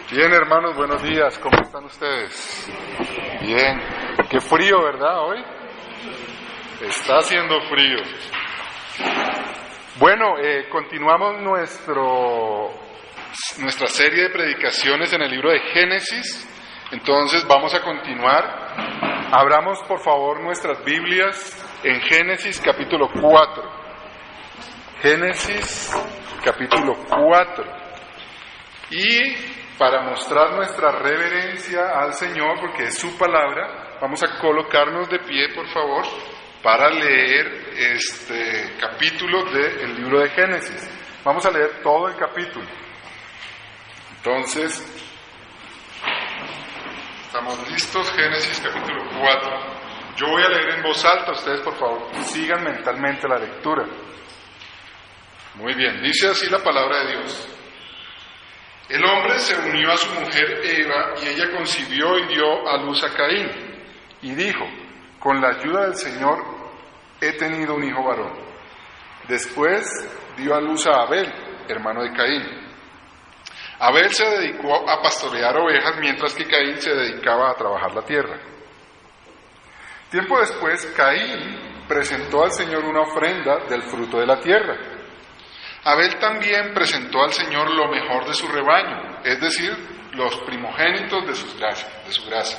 Bien, hermanos, buenos días. ¿Cómo están ustedes? Bien. Qué frío, ¿verdad, hoy? Está haciendo frío. Bueno, continuamos nuestra serie de predicaciones en el libro de Génesis. Entonces vamos a continuar. Abramos, por favor, nuestras Biblias en Génesis capítulo 4. Génesis capítulo 4. Y para mostrar nuestra reverencia al Señor, porque es su palabra, vamos a colocarnos de pie, por favor, para leer este capítulo del libro de Génesis. Vamos a leer todo el capítulo. Entonces, ¿estamos listos? Génesis capítulo 4. Yo voy a leer en voz alta, ustedes por favor sigan mentalmente la lectura. Muy bien, dice así la palabra de Dios. El hombre se unió a su mujer Eva y ella concibió y dio a luz a Caín. Y dijo, con la ayuda del Señor he tenido un hijo varón. Después dio a luz a Abel, hermano de Caín. Abel se dedicó a pastorear ovejas mientras que Caín se dedicaba a trabajar la tierra. Tiempo después, Caín presentó al Señor una ofrenda del fruto de la tierra. Abel también presentó al Señor lo mejor de su rebaño, es decir, los primogénitos de su grasa.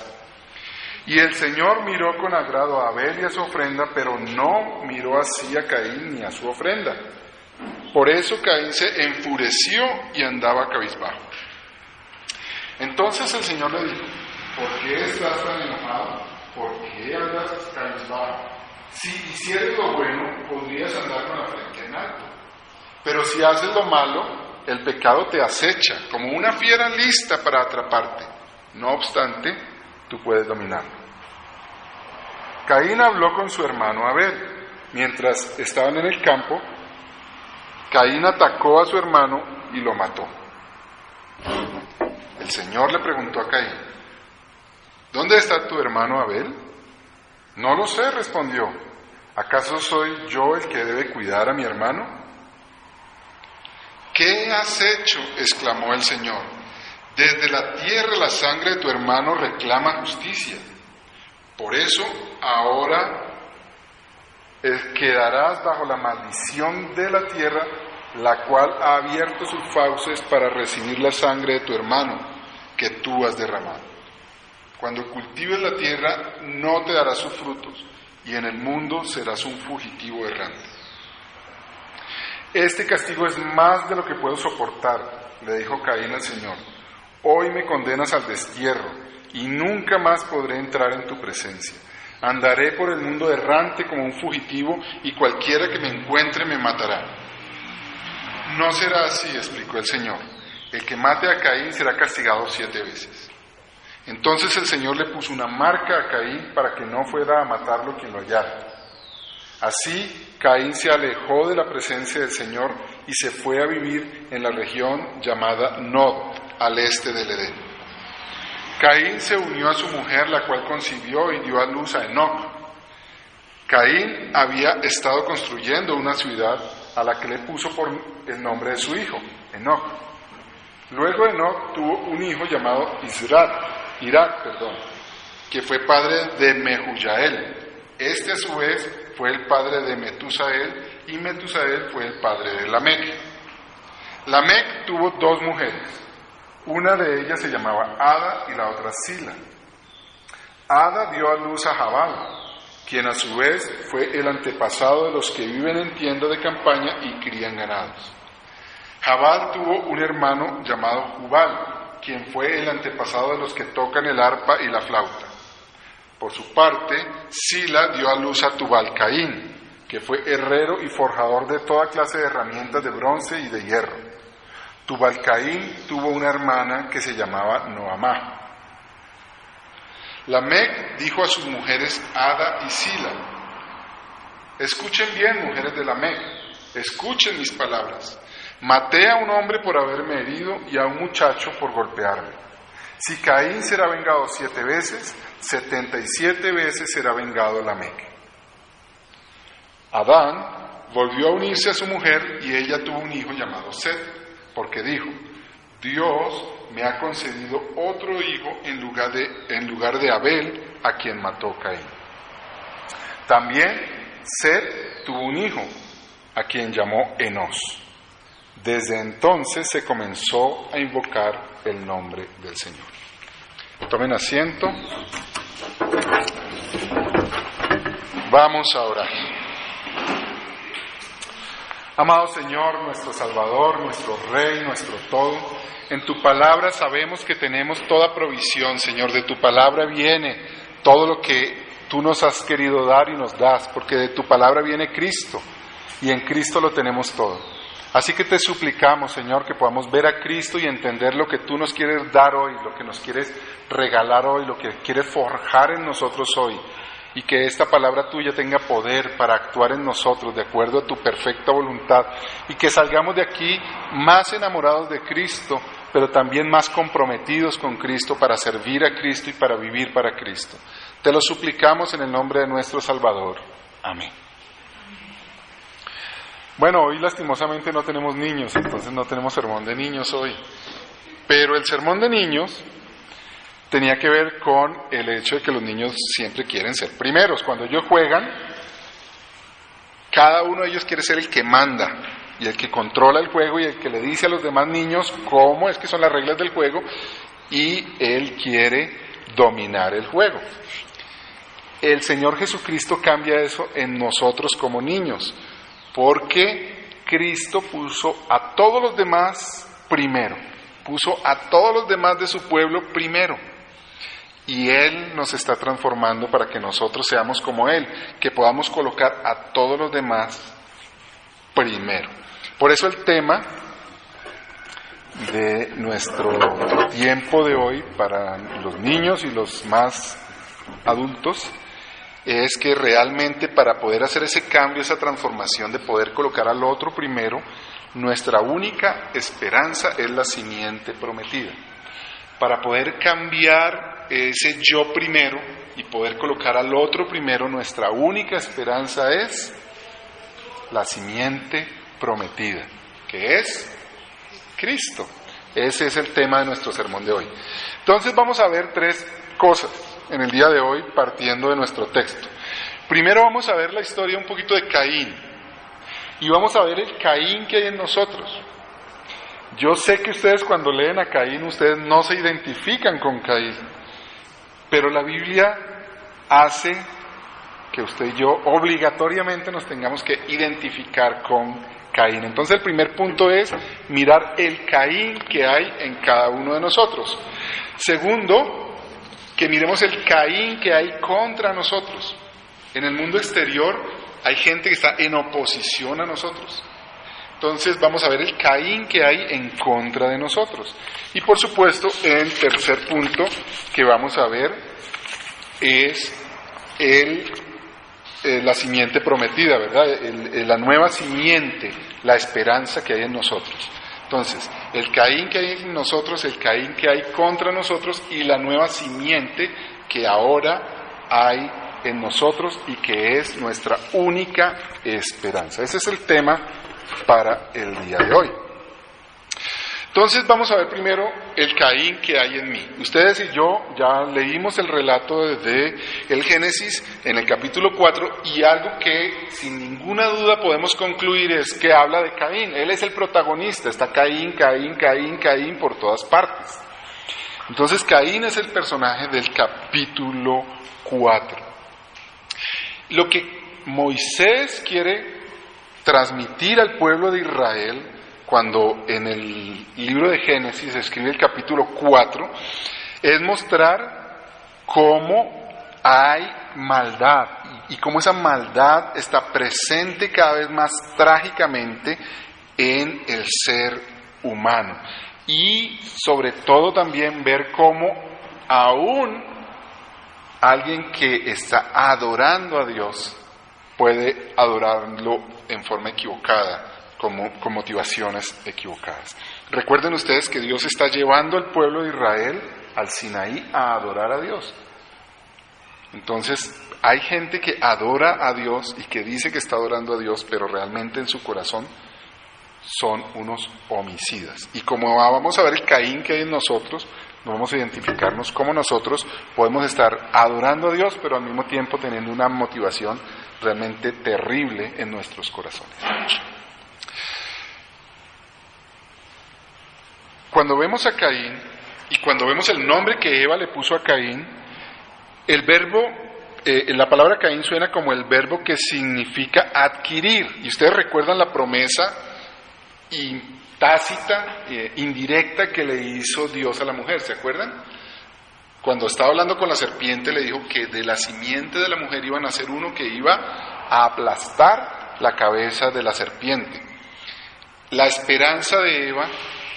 Y el Señor miró con agrado a Abel y a su ofrenda, pero no miró así a Caín ni a su ofrenda. Por eso Caín se enfureció y andaba cabizbajo. Entonces el Señor le dijo, ¿por qué estás tan enojado? ¿Por qué andas cabizbajo? Si hicieras lo bueno, podrías andar con la frente en alto. Pero si haces lo malo, el pecado te acecha, como una fiera lista para atraparte. No obstante, tú puedes dominarlo. Caín habló con su hermano Abel. Mientras estaban en el campo, Caín atacó a su hermano y lo mató. El Señor le preguntó a Caín, ¿dónde está tu hermano Abel? No lo sé, respondió. ¿Acaso soy yo el que debe cuidar a mi hermano? ¿Qué has hecho? Exclamó el Señor. Desde la tierra la sangre de tu hermano reclama justicia. Por eso ahora quedarás bajo la maldición de la tierra, la cual ha abierto sus fauces para recibir la sangre de tu hermano que tú has derramado. Cuando cultives la tierra no te dará sus frutos, y en el mundo serás un fugitivo errante. Este castigo es más de lo que puedo soportar, le dijo Caín al Señor. Hoy me condenas al destierro y nunca más podré entrar en tu presencia. Andaré por el mundo errante como un fugitivo y cualquiera que me encuentre me matará. No será así, explicó el Señor. El que mate a Caín será castigado 7 veces. Entonces el Señor le puso una marca a Caín para que no fuera a matarlo quien lo hallara. Así, Caín se alejó de la presencia del Señor y se fue a vivir en la región llamada Nod, al este del Edén. Caín se unió a su mujer, la cual concibió y dio a luz a Enoc. Caín había estado construyendo una ciudad a la que le puso por el nombre de su hijo, Enoc. Luego Enoc tuvo un hijo llamado Irak, que fue padre de Mehujael. Este a su vez fue el padre de Metusael, y Metusael fue el padre de Lamec. Lamec tuvo 2 mujeres. Una de ellas se llamaba Ada y la otra Sila. Ada dio a luz a Jabal, quien a su vez fue el antepasado de los que viven en tienda de campaña y crían ganados. Jabal tuvo un hermano llamado Jubal, quien fue el antepasado de los que tocan el arpa y la flauta. Por su parte, Sila dio a luz a Tubal-Caín, que fue herrero y forjador de toda clase de herramientas de bronce y de hierro. Tubal-Caín tuvo una hermana que se llamaba Noamá. Lamec dijo a sus mujeres Ada y Sila, escuchen bien, mujeres de Lamec, escuchen mis palabras. Maté a un hombre por haberme herido y a un muchacho por golpearme. Si Caín será vengado 7 veces, 77 veces será vengado Lamec. Adán volvió a unirse a su mujer y ella tuvo un hijo llamado Set, porque dijo, Dios me ha concedido otro hijo en lugar de Abel, a quien mató Caín. También Set tuvo un hijo, a quien llamó Enós. Desde entonces se comenzó a invocar el nombre del Señor. Tomen asiento. Vamos a orar. Amado Señor, nuestro Salvador, nuestro Rey, nuestro todo, en tu palabra sabemos que tenemos toda provisión, Señor. De tu palabra viene todo lo que tú nos has querido dar y nos das, porque de tu palabra viene Cristo, y en Cristo lo tenemos todo. Así que te suplicamos, Señor, que podamos ver a Cristo y entender lo que tú nos quieres dar hoy, lo que nos quieres regalar hoy, lo que quieres forjar en nosotros hoy, y que esta palabra tuya tenga poder para actuar en nosotros de acuerdo a tu perfecta voluntad, y que salgamos de aquí más enamorados de Cristo, pero también más comprometidos con Cristo para servir a Cristo y para vivir para Cristo. Te lo suplicamos en el nombre de nuestro Salvador. Amén. Bueno, hoy lastimosamente no tenemos niños, entonces no tenemos sermón de niños hoy. Pero el sermón de niños tenía que ver con el hecho de que los niños siempre quieren ser primeros. Cuando ellos juegan, cada uno de ellos quiere ser el que manda y el que controla el juego y el que le dice a los demás niños cómo es que son las reglas del juego, y él quiere dominar el juego. El Señor Jesucristo cambia eso en nosotros como niños, porque Cristo puso a todos los demás primero, puso a todos los demás de su pueblo primero, y Él nos está transformando para que nosotros seamos como Él, que podamos colocar a todos los demás primero. Por eso el tema de nuestro tiempo de hoy para los niños y los más adultos es que realmente para poder hacer ese cambio, esa transformación de poder colocar al otro primero, nuestra única esperanza es la simiente prometida. Para poder cambiar ese yo primero y poder colocar al otro primero, nuestra única esperanza es la simiente prometida, que es Cristo. Ese es el tema de nuestro sermón de hoy. Entonces vamos a ver tres cosas en el día de hoy partiendo de nuestro texto. Primero vamos a ver la historia un poquito de Caín, y vamos a ver el Caín que hay en nosotros. Yo sé que ustedes cuando leen a Caín, ustedes no se identifican con Caín, pero la Biblia hace que usted y yo obligatoriamente nos tengamos que identificar con Caín. Entonces el primer punto es mirar el Caín que hay en cada uno de nosotros. Segundo, que miremos el Caín que hay contra nosotros. En el mundo exterior hay gente que está en oposición a nosotros. Entonces vamos a ver el Caín que hay en contra de nosotros. Y por supuesto, el tercer punto que vamos a ver es la simiente prometida, ¿verdad? La nueva simiente, la esperanza que hay en nosotros. Entonces, el Caín que hay en nosotros, el Caín que hay contra nosotros y la nueva simiente que ahora hay en nosotros y que es nuestra única esperanza. Ese es el tema para el día de hoy. Entonces vamos a ver primero el Caín que hay en mí. Ustedes y yo ya leímos el relato desde el Génesis en el capítulo 4 y algo que sin ninguna duda podemos concluir es que habla de Caín. Él es el protagonista, está Caín, Caín, Caín, Caín por todas partes. Entonces Caín es el personaje del capítulo 4. Lo que Moisés quiere transmitir al pueblo de Israel cuando en el libro de Génesis escribe el capítulo 4, es mostrar cómo hay maldad y cómo esa maldad está presente cada vez más trágicamente en el ser humano. Y sobre todo también ver cómo aún alguien que está adorando a Dios puede adorarlo en forma equivocada, con motivaciones equivocadas. Recuerden ustedes que Dios está llevando al pueblo de Israel al Sinaí a adorar a Dios. Entonces, hay gente que adora a Dios y que dice que está adorando a Dios, pero realmente en su corazón son unos homicidas. Y como vamos a ver el Caín que hay en nosotros, vamos a identificarnos cómo nosotros podemos estar adorando a Dios, pero al mismo tiempo teniendo una motivación realmente terrible en nuestros corazones. Cuando vemos a Caín y cuando vemos el nombre que Eva le puso a Caín, el verbo, la palabra Caín suena como el verbo que significa adquirir. Y ustedes recuerdan la promesa tácita, indirecta que le hizo Dios a la mujer, ¿se acuerdan? Cuando estaba hablando con la serpiente le dijo que de la simiente de la mujer iba a nacer uno que iba a aplastar la cabeza de la serpiente. La esperanza de Eva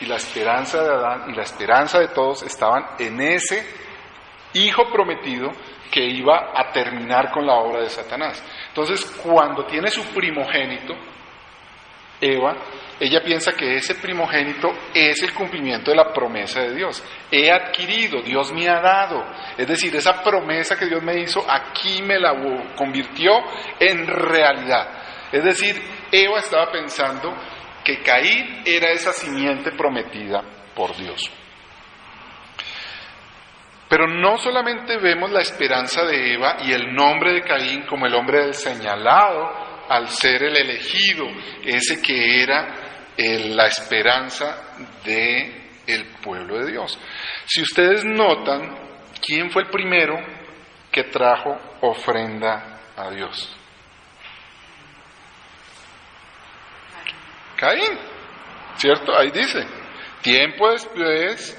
y la esperanza de Adán y la esperanza de todos estaban en ese hijo prometido que iba a terminar con la obra de Satanás. Entonces, cuando tiene su primogénito, Eva, ella piensa que ese primogénito es el cumplimiento de la promesa de Dios. He adquirido, Dios me ha dado. Es decir, esa promesa que Dios me hizo, aquí me la convirtió en realidad. Es decir, Eva estaba pensando que Caín era esa simiente prometida por Dios. Pero no solamente vemos la esperanza de Eva y el nombre de Caín como el hombre del señalado al ser el elegido, ese que era la esperanza del pueblo de Dios. Si ustedes notan, ¿quién fue el primero que trajo ofrenda a Dios? Caín, ¿cierto? Ahí dice, tiempo después,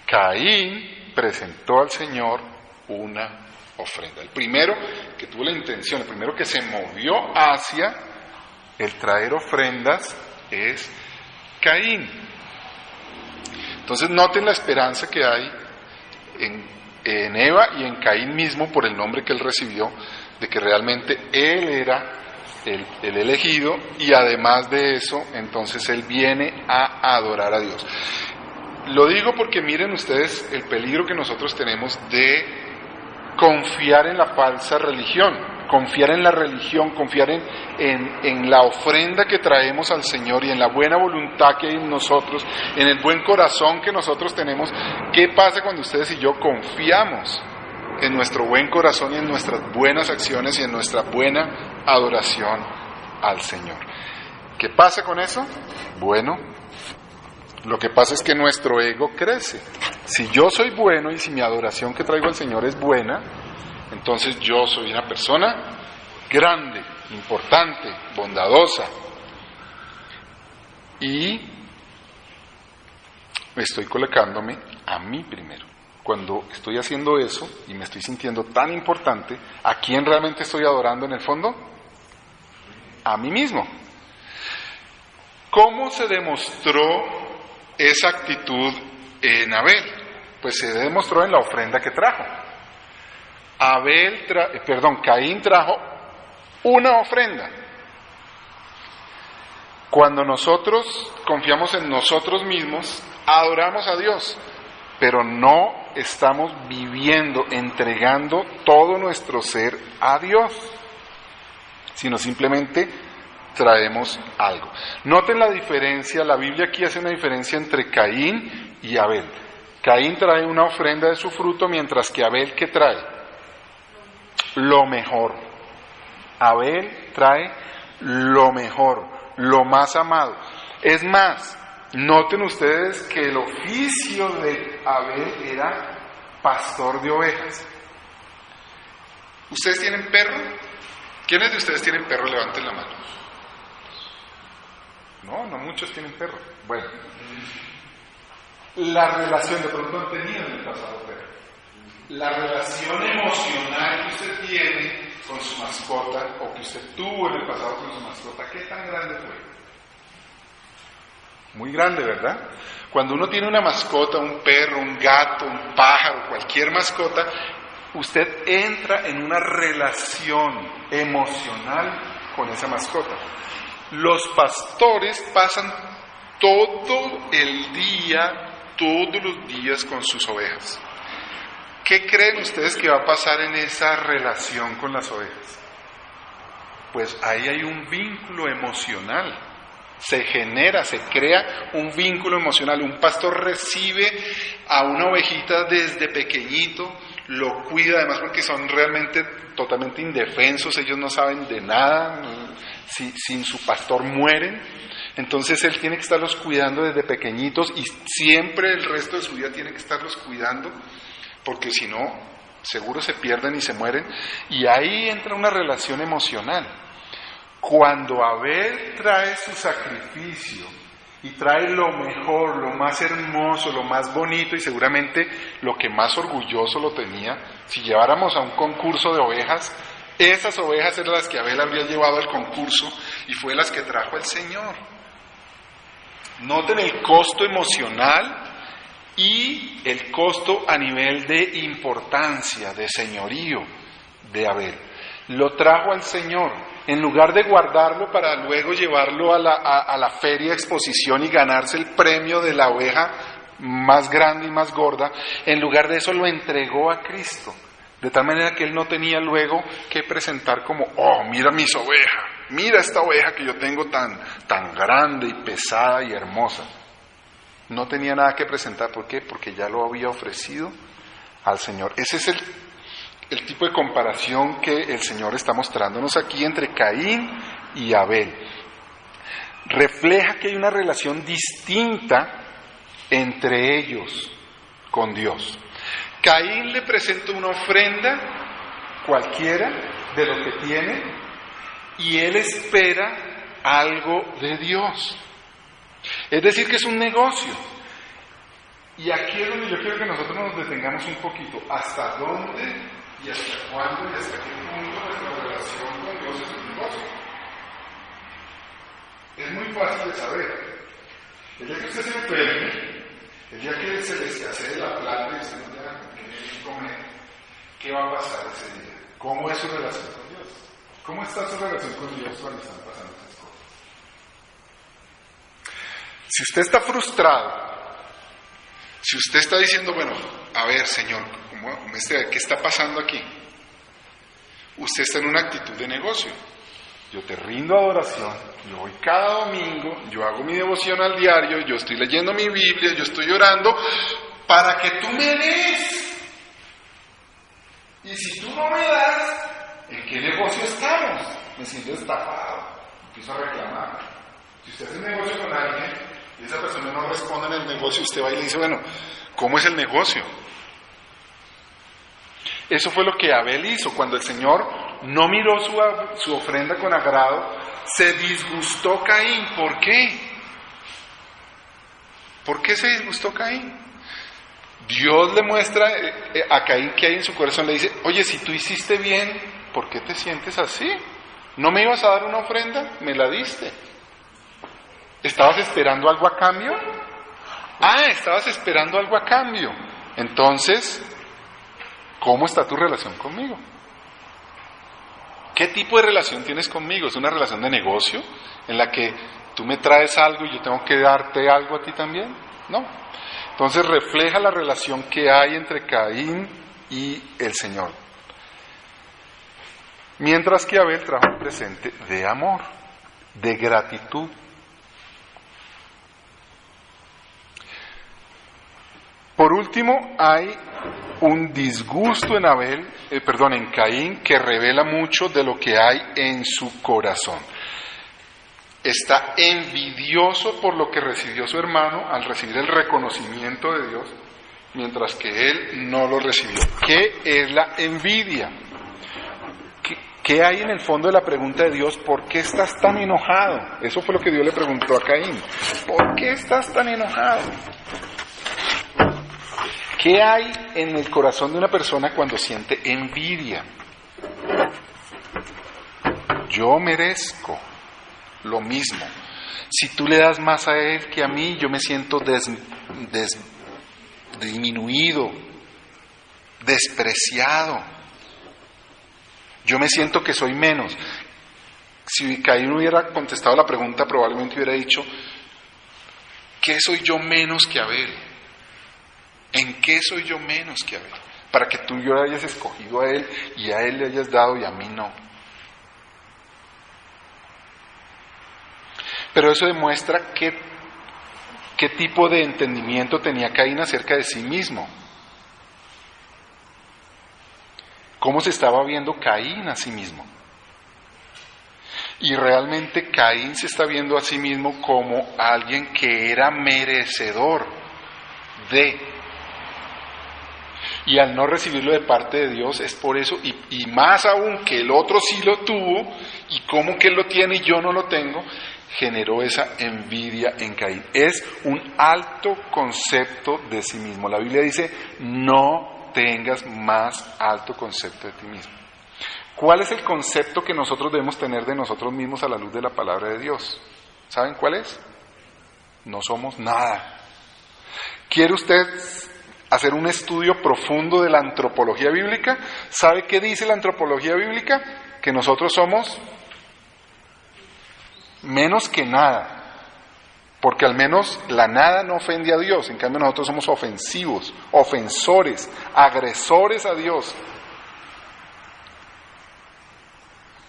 Caín presentó al Señor una ofrenda. El primero que tuvo la intención, el primero que se movió hacia el traer ofrendas es Caín. Entonces noten la esperanza que hay en Eva y en Caín mismo por el nombre que él recibió, de que realmente él era el elegido y además de eso, entonces él viene a adorar a Dios. Lo digo porque miren ustedes el peligro que nosotros tenemos de confiar en la falsa religión, confiar en la religión, confiar en la ofrenda que traemos al Señor y en la buena voluntad que hay en nosotros, en el buen corazón que nosotros tenemos. ¿Qué pasa cuando ustedes y yo confiamos en nuestro buen corazón y en nuestras buenas acciones y en nuestra buena adoración al Señor? ¿Qué pasa con eso? Bueno, lo que pasa es que nuestro ego crece. Si yo soy bueno y si mi adoración que traigo al Señor es buena, entonces yo soy una persona grande, importante, bondadosa. Y estoy colocándome a mí primero. Cuando estoy haciendo eso y me estoy sintiendo tan importante, ¿a quién realmente estoy adorando en el fondo? A mí mismo. ¿Cómo se demostró esa actitud en Abel? Pues se demostró en la ofrenda que trajo. Caín trajo una ofrenda. Cuando nosotros confiamos en nosotros mismos, adoramos a Dios, pero no estamos viviendo, entregando todo nuestro ser a Dios, sino simplemente traemos algo. Noten la diferencia, la Biblia aquí hace una diferencia entre Caín y Abel. Caín trae una ofrenda de su fruto, mientras que Abel, ¿qué trae? Lo mejor. Abel trae lo mejor, lo más amado. Es más, noten ustedes que el oficio de Abel era pastor de ovejas. ¿Ustedes tienen perro? ¿Quiénes de ustedes tienen perro? Levanten la mano. No muchos tienen perro. Bueno, la relación, de pronto han tenido en el pasado perro. La relación emocional que usted tiene con su mascota, o que usted tuvo en el pasado con su mascota, ¿qué tan grande fue? Muy grande, ¿verdad? Cuando uno tiene una mascota, un perro, un gato, un pájaro, cualquier mascota, usted entra en una relación emocional con esa mascota. Los pastores pasan todo el día, todos los días con sus ovejas. ¿Qué creen ustedes que va a pasar en esa relación con las ovejas? Pues ahí hay un vínculo emocional. se genera, se crea un vínculo emocional. Un pastor recibe a una ovejita desde pequeñito, lo cuida, además porque son realmente totalmente indefensos, ellos no saben de nada, sin su pastor mueren. Entonces él tiene que estarlos cuidando desde pequeñitos y siempre el resto de su vida tiene que estarlos cuidando, porque si no, seguro se pierden y se mueren. Y ahí entra una relación emocional. Cuando Abel trae su sacrificio y trae lo mejor, lo más hermoso, lo más bonito y seguramente lo que más orgulloso lo tenía, si lleváramos a un concurso de ovejas, esas ovejas eran las que Abel habría llevado al concurso y fue las que trajo el Señor. Noten el costo emocional y el costo a nivel de importancia, de señorío de Abel. Lo trajo al Señor, en lugar de guardarlo para luego llevarlo a la feria de exposición y ganarse el premio de la oveja más grande y más gorda, en lugar de eso lo entregó a Cristo, de tal manera que él no tenía luego que presentar como, oh, mira mis ovejas, mira esta oveja que yo tengo tan grande y pesada y hermosa. No tenía nada que presentar. ¿Por qué? Porque ya lo había ofrecido al Señor. Ese es el tipo de comparación que el Señor está mostrándonos aquí entre Caín y Abel. Refleja que hay una relación distinta entre ellos con Dios. Caín le presenta una ofrenda cualquiera de lo que tiene y él espera algo de Dios. Es decir, que es un negocio. Y aquí es donde yo quiero que nosotros nos detengamos un poquito. ¿Hasta dónde y hasta cuándo y hasta qué punto nuestra relación con Dios es un negocio? Es muy fácil de saber. El día que usted se enferme, el día que se le escasee la plata y usted no tenga que comer, ¿qué va a pasar ese día? ¿Cómo es su relación con Dios? ¿Cómo está su relación con Dios cuando están pasando esas cosas? Si usted está frustrado, si usted está diciendo, bueno, a ver, Señor, ¿qué está pasando aquí? Usted está en una actitud de negocio. Yo te rindo adoración, yo voy cada domingo, yo hago mi devoción al diario, yo estoy leyendo mi Biblia, yo estoy orando para que tú me des. Y si tú no me das, ¿en qué negocio estamos? Me siento estafado, empiezo a reclamar. Si usted hace un negocio con alguien y esa persona no responde en el negocio, usted va y le dice, bueno, ¿cómo es el negocio? Eso fue lo que Abel hizo. Cuando el Señor no miró su ofrenda con agrado, se disgustó Caín. ¿Por qué? ¿Por qué se disgustó Caín? Dios le muestra a Caín que hay en su corazón, le dice, oye, si tú hiciste bien, ¿por qué te sientes así? ¿No me ibas a dar una ofrenda? Me la diste. ¿Estabas esperando algo a cambio? Estabas esperando algo a cambio. Entonces, ¿cómo está tu relación conmigo? ¿Qué tipo de relación tienes conmigo? ¿Es una relación de negocio en la que tú me traes algo y yo tengo que darte algo a ti también? No. Entonces refleja la relación que hay entre Caín y el Señor. Mientras que Abel trajo un presente de amor, de gratitud. Por último, hay un disgusto en Caín, que revela mucho de lo que hay en su corazón. Está envidioso por lo que recibió su hermano al recibir el reconocimiento de Dios, mientras que él no lo recibió. ¿Qué es la envidia? ¿Qué hay en el fondo de la pregunta de Dios? ¿Por qué estás tan enojado? Eso fue lo que Dios le preguntó a Caín. ¿Por qué estás tan enojado? ¿Qué hay en el corazón de una persona cuando siente envidia? Yo merezco lo mismo. Si tú le das más a él que a mí, yo me siento disminuido, despreciado. Yo me siento que soy menos. Si Caín hubiera contestado la pregunta, probablemente hubiera dicho, ¿qué soy yo menos que Abel? ¿En qué soy yo menos que Abel? Para que tú y yo hayas escogido a él y a él le hayas dado y a mí no. Pero eso demuestra qué tipo de entendimiento tenía Caín acerca de sí mismo. ¿Cómo se estaba viendo Caín a sí mismo? Y realmente Caín se está viendo a sí mismo como alguien que era merecedor de. Y al no recibirlo de parte de Dios es por eso, y más aún que el otro sí lo tuvo, y como que él lo tiene y yo no lo tengo, generó esa envidia en Caín. Es un alto concepto de sí mismo. La Biblia dice, no tengas más alto concepto de ti mismo. ¿Cuál es el concepto que nosotros debemos tener de nosotros mismos a la luz de la palabra de Dios? ¿Saben cuál es? No somos nada. ¿Quiere usted hacer un estudio profundo de la antropología bíblica? ¿Sabe qué dice la antropología bíblica? Que nosotros somos menos que nada, porque al menos la nada no ofende a Dios, en cambio nosotros somos ofensivos, ofensores, agresores a Dios,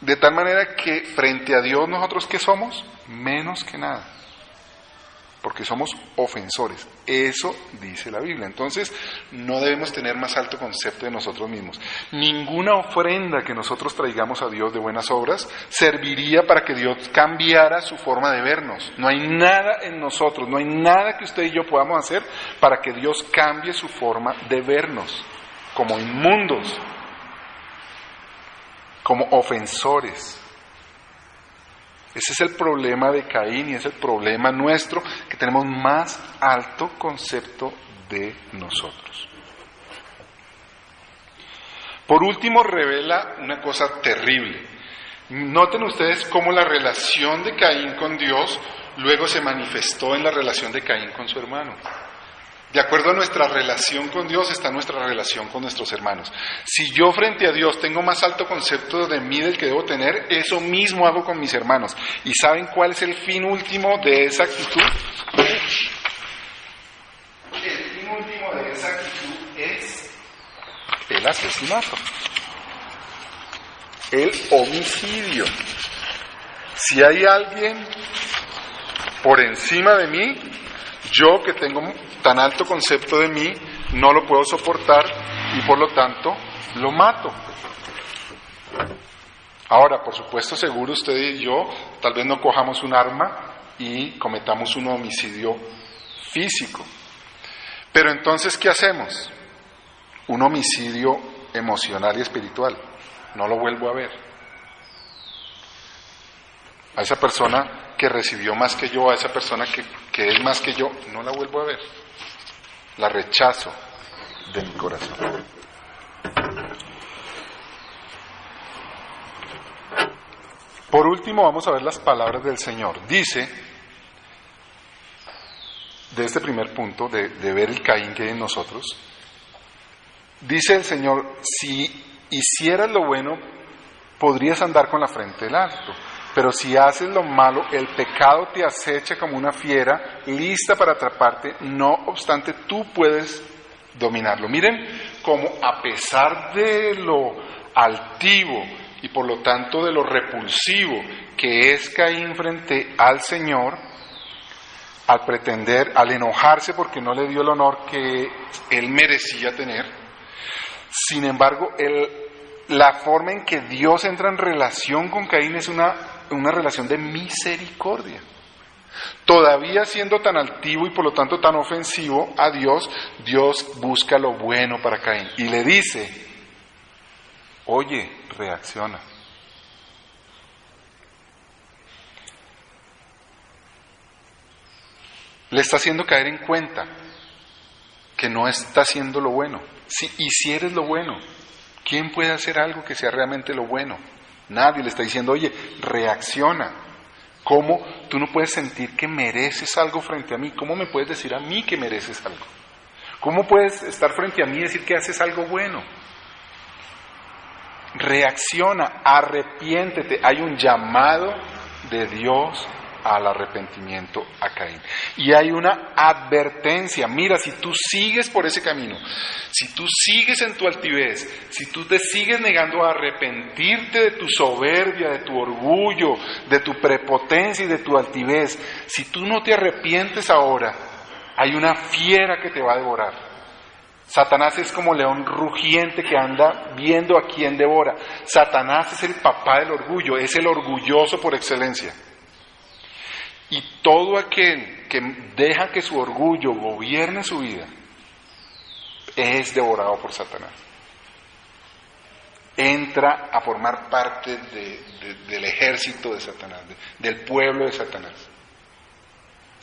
de tal manera que frente a Dios nosotros ¿qué somos? Menos que nada, porque somos ofensores. Eso dice la Biblia. Entonces no debemos tener más alto concepto de nosotros mismos. Ninguna ofrenda que nosotros traigamos a Dios de buenas obras serviría para que Dios cambiara su forma de vernos. No hay nada en nosotros, no hay nada que usted y yo podamos hacer para que Dios cambie su forma de vernos como inmundos, como ofensores. Ese es el problema de Caín y es el problema nuestro, que tenemos más alto concepto de nosotros. Por último, revela una cosa terrible. Noten ustedes cómo la relación de Caín con Dios luego se manifestó en la relación de Caín con su hermano. De acuerdo a nuestra relación con Dios está nuestra relación con nuestros hermanos. Si yo frente a Dios tengo más alto concepto de mí del que debo tener, eso mismo hago con mis hermanos. ¿Y saben cuál es el fin último de esa actitud? El fin último de esa actitud es el asesinato, el homicidio. Si hay alguien por encima de mí, yo que tengo tan alto concepto de mí, no lo puedo soportar y por lo tanto lo mato. Ahora, por supuesto, seguro usted y yo tal vez no cojamos un arma y cometamos un homicidio físico. Pero entonces, ¿qué hacemos? Un homicidio emocional y espiritual. No lo vuelvo a ver. A esa persona que recibió más que yo, a esa persona que es más que yo, no la vuelvo a ver. La rechazo de mi corazón. Por último, vamos a ver las palabras del Señor. Dice, de este primer punto, de ver el Caín que hay en nosotros, dice el Señor, si hicieras lo bueno, podrías andar con la frente en alto. Pero si haces lo malo, el pecado te acecha como una fiera, lista para atraparte, no obstante tú puedes dominarlo. Miren cómo a pesar de lo altivo y por lo tanto de lo repulsivo que es Caín frente al Señor, al pretender, al enojarse porque no le dio el honor que él merecía tener, sin embargo, la forma en que Dios entra en relación con Caín es una relación de misericordia. Todavía siendo tan altivo y por lo tanto tan ofensivo a Dios, Dios busca lo bueno para Caín y le dice, oye, reacciona. Le está haciendo caer en cuenta que no está haciendo lo bueno. Si hicieres lo bueno, ¿quién puede hacer algo que sea realmente lo bueno? Nadie. Le está diciendo, oye, reacciona. ¿Cómo tú no puedes sentir que mereces algo frente a mí? ¿Cómo me puedes decir a mí que mereces algo? ¿Cómo puedes estar frente a mí y decir que haces algo bueno? Reacciona, arrepiéntete. Hay un llamado de Dios al arrepentimiento a Caín. Y hay una advertencia: mira, si tú sigues por ese camino, si tú sigues en tu altivez, si tú te sigues negando a arrepentirte de tu soberbia, de tu orgullo, de tu prepotencia y de tu altivez, si tú no te arrepientes ahora, hay una fiera que te va a devorar. Satanás es como león rugiente que anda viendo a quién devora. Satanás es el papá del orgullo, es el orgulloso por excelencia. Y todo aquel que deja que su orgullo gobierne su vida es devorado por Satanás. Entra a formar parte del ejército de Satanás, del pueblo de Satanás.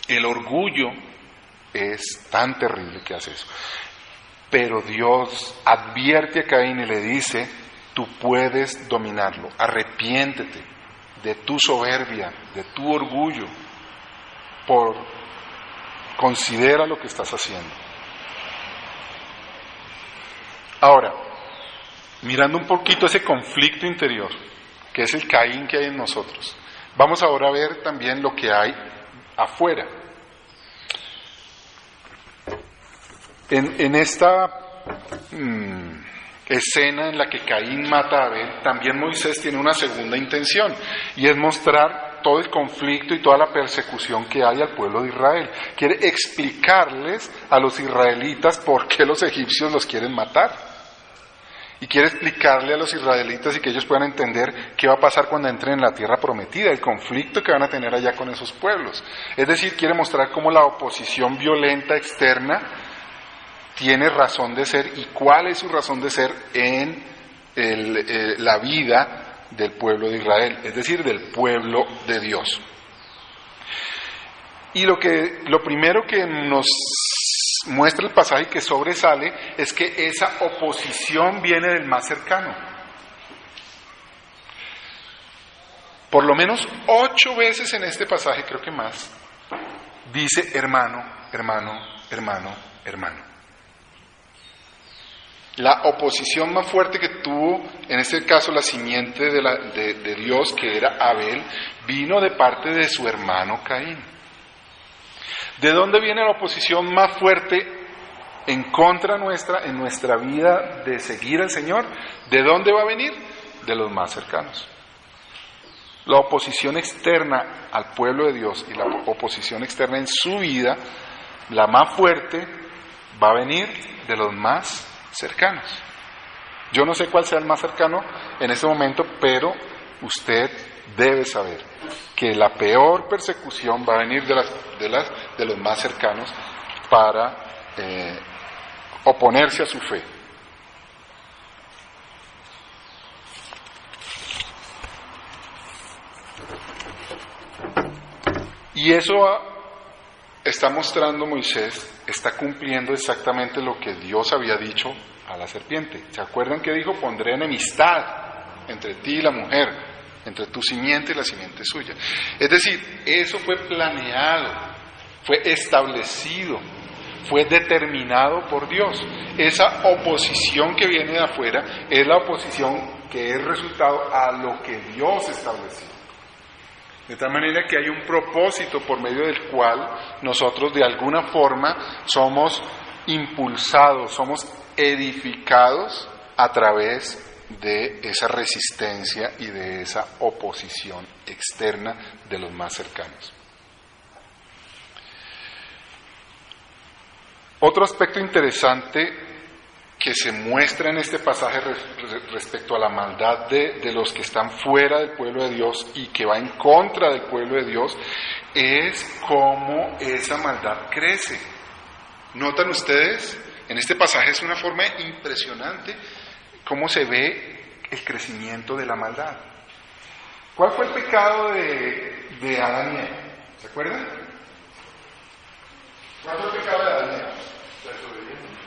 El orgullo es tan terrible que hace eso. Pero Dios advierte a Caín y le dice: tú puedes dominarlo, arrepiéntete de tu soberbia, de tu orgullo, considera lo que estás haciendo. Ahora, mirando un poquito ese conflicto interior, que es el Caín que hay en nosotros, vamos ahora a ver también lo que hay afuera. En esta escena en la que Caín mata a Abel, también Moisés tiene una segunda intención, y es mostrar todo el conflicto y toda la persecución que hay al pueblo de Israel. Quiere explicarles a los israelitas por qué los egipcios los quieren matar. Y quiere explicarle a los israelitas y que ellos puedan entender qué va a pasar cuando entren en la tierra prometida, el conflicto que van a tener allá con esos pueblos. Es decir, quiere mostrar cómo la oposición violenta externa tiene razón de ser y cuál es su razón de ser en la vida del pueblo de Israel, es decir, del pueblo de Dios. Y lo primero que nos muestra el pasaje que sobresale es que esa oposición viene del más cercano. Por lo menos 8 veces en este pasaje, creo que más, dice hermano, hermano, hermano, hermano. La oposición más fuerte que tuvo, en este caso la simiente de Dios, que era Abel, vino de parte de su hermano Caín. ¿De dónde viene la oposición más fuerte en contra nuestra, en nuestra vida de seguir al Señor? ¿De dónde va a venir? De los más cercanos. La oposición externa al pueblo de Dios y la oposición externa en su vida, la más fuerte, va a venir de los más cercanos. Yo no sé cuál sea el más cercano en este momento, pero usted debe saber que la peor persecución va a venir de los más cercanos para oponerse a su fe. Y eso está mostrando Moisés, está cumpliendo exactamente lo que Dios había dicho a la serpiente. ¿Se acuerdan que dijo? Pondré enemistad entre ti y la mujer, entre tu simiente y la simiente suya. Es decir, eso fue planeado, fue establecido, fue determinado por Dios. Esa oposición que viene de afuera es la oposición que es resultado a lo que Dios estableció. De tal manera que hay un propósito por medio del cual nosotros de alguna forma somos impulsados, somos edificados a través de esa resistencia y de esa oposición externa de los más cercanos. Otro aspecto interesante que se muestra en este pasaje respecto a la maldad de los que están fuera del pueblo de Dios y que va en contra del pueblo de Dios es cómo esa maldad crece. ¿Notan ustedes? En este pasaje es una forma impresionante cómo se ve el crecimiento de la maldad. ¿Cuál fue el pecado de Adán y Eva? ¿Se acuerdan? ¿Cuál fue el pecado de Adán y Eva?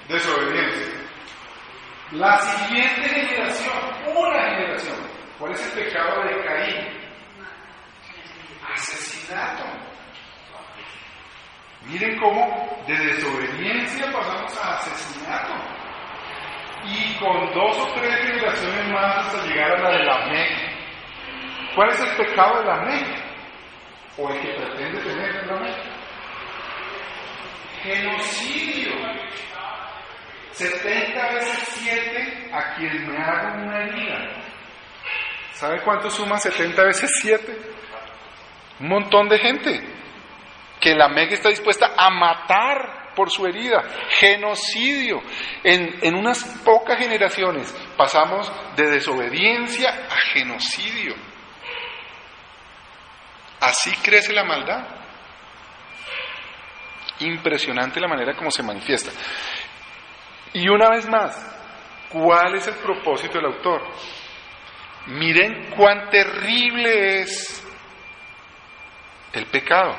Desobediencia. La siguiente generación, una generación, ¿cuál es el pecado de Caín? Asesinato. Miren cómo de desobediencia pasamos a asesinato. Y con 2 o 3 generaciones más hasta llegar a la de Lamec. ¿Cuál es el pecado de Lamec? o el que pretende tener la Meca. Genocidio. 70 veces 7 a quien me haga una herida. ¿Sabe cuánto suma 70 veces 7? Un montón de gente que la Meca está dispuesta a matar por su herida. Genocidio. En unas pocas generaciones pasamos de desobediencia a genocidio. Así crece la maldad. Impresionante la manera como se manifiesta. Y una vez más, ¿cuál es el propósito del autor? Miren cuán terrible es el pecado.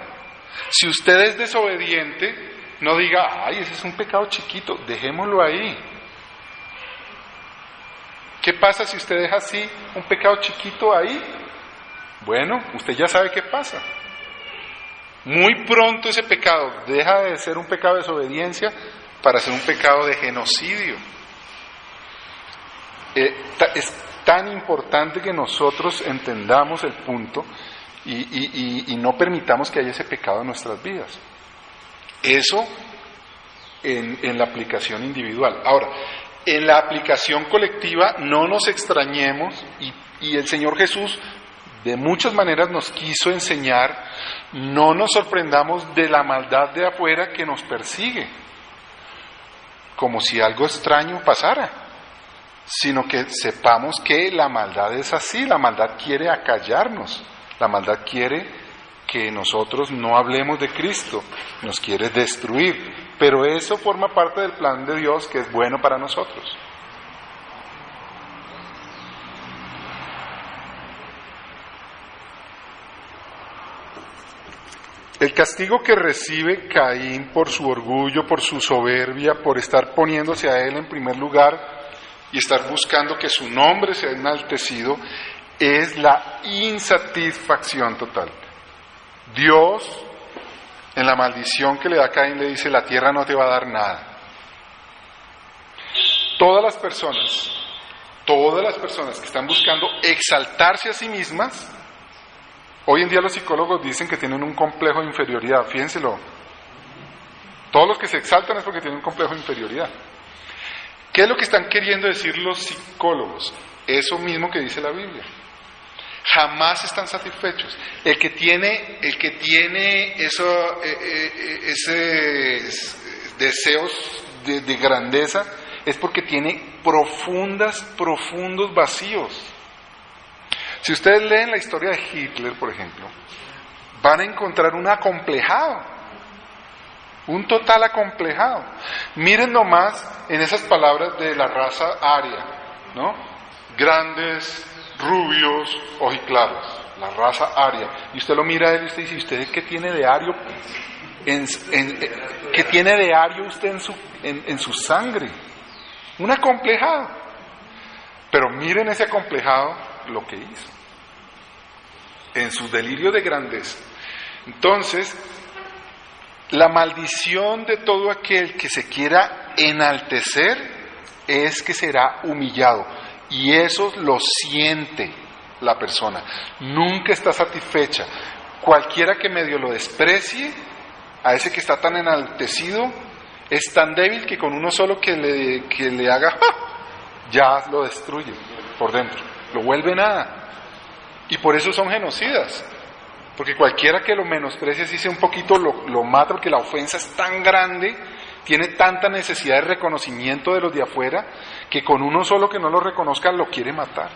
Si usted es desobediente, no diga, ay, ese es un pecado chiquito, dejémoslo ahí. ¿Qué pasa si usted deja así un pecado chiquito ahí? Bueno, usted ya sabe qué pasa. Muy pronto ese pecado deja de ser un pecado de desobediencia para ser un pecado de genocidio. Es tan importante que nosotros entendamos el punto y no permitamos que haya ese pecado en nuestras vidas. Eso en la aplicación individual. Ahora, en la aplicación colectiva no nos extrañemos y el Señor Jesús de muchas maneras nos quiso enseñar, no nos sorprendamos de la maldad de afuera que nos persigue, como si algo extraño pasara, sino que sepamos que la maldad es así, la maldad quiere acallarnos, la maldad quiere que nosotros no hablemos de Cristo, nos quiere destruir, pero eso forma parte del plan de Dios que es bueno para nosotros. El castigo que recibe Caín por su orgullo, por su soberbia, por estar poniéndose a él en primer lugar y estar buscando que su nombre sea enaltecido, es la insatisfacción total. Dios, en la maldición que le da a Caín, le dice, la tierra no te va a dar nada. Todas las personas que están buscando exaltarse a sí mismas, hoy en día los psicólogos dicen que tienen un complejo de inferioridad, fíjenselo. Todos los que se exaltan es porque tienen un complejo de inferioridad. ¿Qué es lo que están queriendo decir los psicólogos? Eso mismo que dice la Biblia. Jamás están satisfechos. El que tiene esos deseos de grandeza es porque tiene profundos vacíos. Si ustedes leen la historia de Hitler, por ejemplo, van a encontrar un acomplejado, un total acomplejado. Miren nomás en esas palabras de la raza aria, ¿no? Grandes, rubios, ojiclaros, la raza aria. Y usted lo mira a él y usted dice, ¿usted qué tiene de ario? ¿Qué tiene de ario usted en su sangre? Un acomplejado. Pero miren ese acomplejado lo que hizo en su delirio de grandeza. Entonces, la maldición de todo aquel que se quiera enaltecer es que será humillado, y eso lo siente la persona, nunca está satisfecha. Cualquiera que medio lo desprecie, a ese que está tan enaltecido, es tan débil que con uno solo que le haga ya lo destruye por dentro, lo vuelve nada. Y por eso son genocidas, porque cualquiera que lo menosprecie, así sea un poquito, lo mata, porque la ofensa es tan grande, tiene tanta necesidad de reconocimiento de los de afuera, que con uno solo que no lo reconozca lo quiere matar.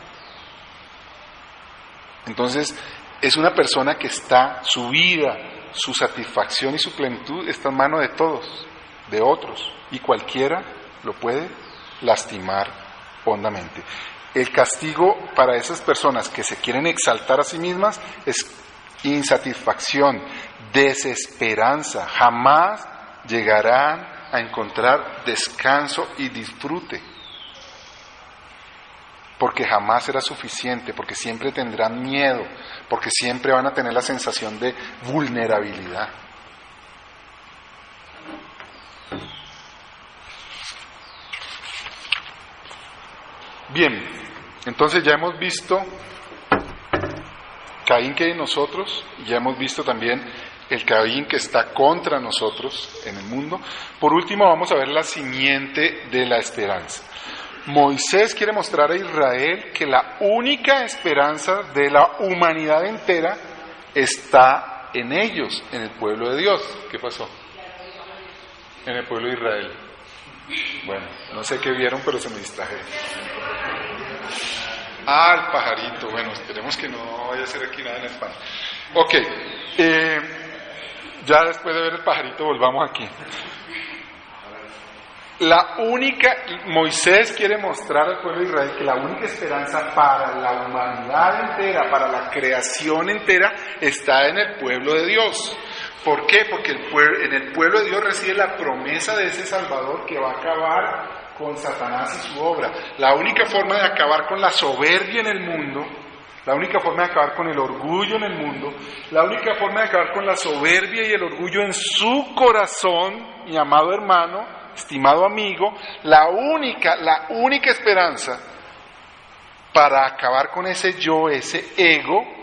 Entonces es una persona que está, su vida, su satisfacción y su plenitud está en manos de todos, de otros, y cualquiera lo puede lastimar hondamente. El castigo para esas personas que se quieren exaltar a sí mismas es insatisfacción, desesperanza. Jamás llegarán a encontrar descanso y disfrute, porque jamás será suficiente, porque siempre tendrán miedo, porque siempre van a tener la sensación de vulnerabilidad. Bien, entonces ya hemos visto Caín que hay en nosotros, ya hemos visto también el Caín que está contra nosotros en el mundo. Por último, vamos a ver la simiente de la esperanza. Moisés quiere mostrar a Israel que la única esperanza de la humanidad entera está en ellos, en el pueblo de Dios. ¿Qué pasó? En el pueblo de Israel. Bueno, no sé qué vieron, pero se me distraje. El pajarito. Bueno, esperemos que no vaya a ser aquí nada en España. Ok, ya después de ver el pajarito volvamos aquí. Moisés quiere mostrar al pueblo de Israel que la única esperanza para la humanidad entera, para la creación entera, está en el pueblo de Dios. ¿Por qué? Porque en el pueblo de Dios reside la promesa de ese Salvador que va a acabar con Satanás y su obra. La única forma de acabar con la soberbia en el mundo, la única forma de acabar con el orgullo en el mundo, la única forma de acabar con la soberbia y el orgullo en su corazón, mi amado hermano, estimado amigo, la única esperanza para acabar con ese yo, ese ego,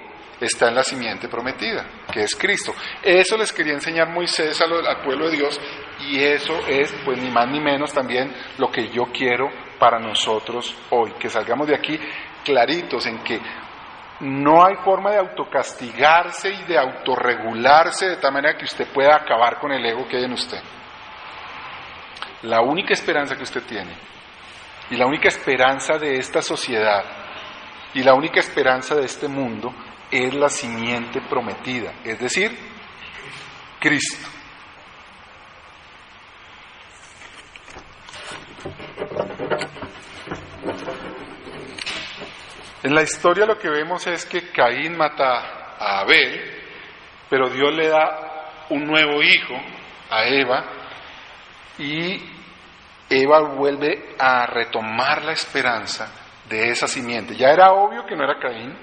está en la simiente prometida, que es Cristo. Eso les quería enseñar Moisés al pueblo de Dios, y eso es, pues, ni más ni menos también lo que yo quiero para nosotros hoy, que salgamos de aquí claritos en que no hay forma de autocastigarse y de autorregularse de tal manera que usted pueda acabar con el ego que hay en usted. La única esperanza que usted tiene, y la única esperanza de esta sociedad, y la única esperanza de este mundo, es la simiente prometida, es decir, Cristo. En la historia lo que vemos es que Caín mata a Abel, pero Dios le da un nuevo hijo a Eva, y Eva vuelve a retomar la esperanza de esa simiente. Ya era obvio que no era Caín,